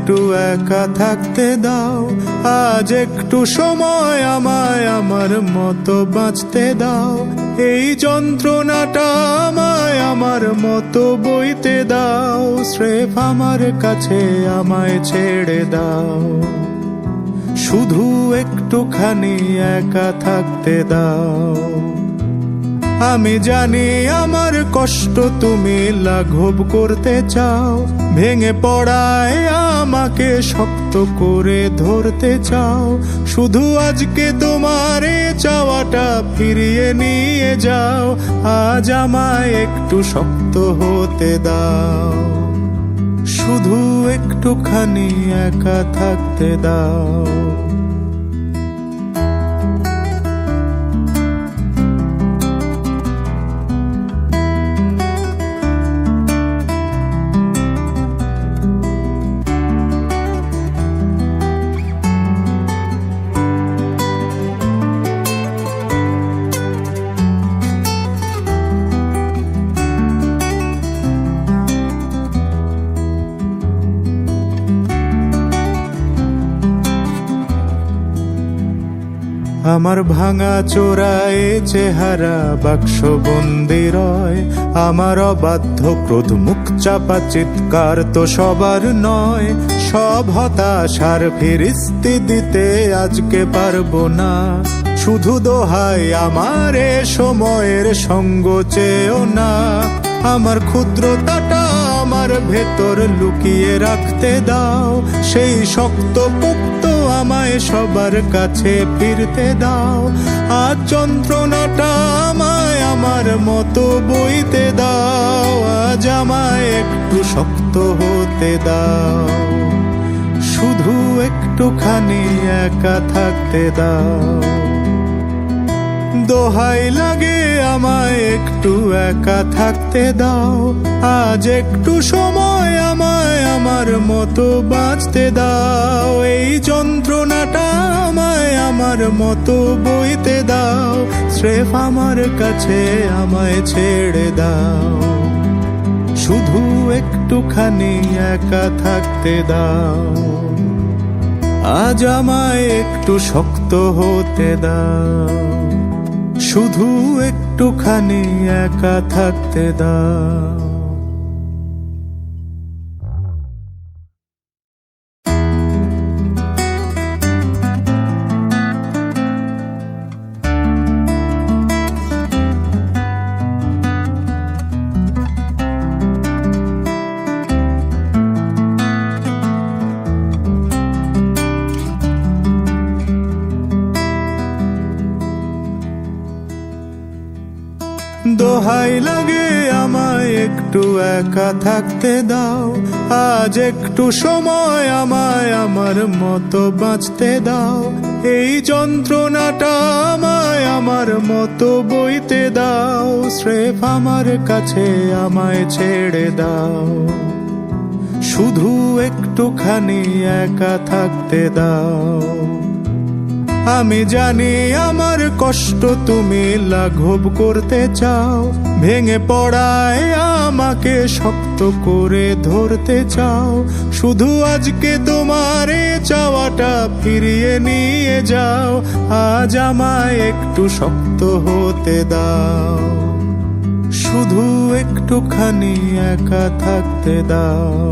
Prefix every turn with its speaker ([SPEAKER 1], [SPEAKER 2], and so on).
[SPEAKER 1] একটু একা থাকতে দাও, আজ একটু সময় আমায় আমার মতো বাঁচতে দাও। এই যন্ত্রণাটা আমায় আমার মতো বইতে দাও, স্রেফ আমার কাছে আমায় ছেড়ে দাও। শুধু একটুখানি একা থাকতে দাও। আমি জানি আমার কষ্ট তুমি লাঘব করতে চাও, ভেঙে পড়ায় আমাকে শক্ত করে ধরতে চাও। শুধু আজকে তোমার চাওয়াটা ফিরিয়ে নিয়ে যাও, আজ আমায় একটু শক্ত হতে দাও। শুধু একটুখানি একা থাকতে দাও। আমার ভাঙা চোরায় চেহারা বাক্স বন্দি রয়, আমার অবাধ্য ক্রোধ মুখ চাপা চিৎকার তো সবার নয়। সব হতাশার ফিরিস্তি দিতে আজকে পারবো না, শুধু দোহাই আমার সময়ের সঙ্গ চেয়েও না। আমার ক্ষুদ্রতাটা আমার ভেতর লুকিয়ে রাখতে দাও, সেই শক্ত পোক্ত আমায় সবার কাছে ফিরতে দাও। আজ যন্ত্রণাটা আমায় আমার মতো বইতে দাও, আজ আমায় একটু শক্ত হতে দাও। শুধু একটুখানি একা থাকতে দাও। দোহাই লাগে আমায় একটু একা থাকতে দাও, আজ একটু সময় আমায় আমার মতো বাঁচতে দাও। এই যন্ত্রণাটা আমায় আমার মতো বইতে দাও, স্রেফ আমার কাছে আমায় ছেড়ে দাও। শুধু একটুখানি একা থাকতে দাও, আজ আমায় একটু শক্ত হতে দাও। শুধু একটুখানি একা থাকতে দাও। দোহাই লাগে আমায় একটু একা থাকতে দাও, আজ একটু সময় আমায় আমার মতো বাঁচতে দাও। এই যন্ত্রণাটা আমায় আমার মতো বইতে দাও, স্রেফ আমার কাছে আমায় ছেড়ে দাও। শুধু একটুখানি একা থাকতে দাও। আমি জানি আমার কষ্ট তুমি লাঘব করতে চাও, ভেঙে পড়ায় আমাকে শক্ত করে ধরতে চাও। শুধু আজকে তোমার চাওয়াটা ফিরিয়ে নিয়ে যাও, আজ আমায় একটু শক্ত হতে দাও। শুধু একটুখানি একা থাকতে দাও।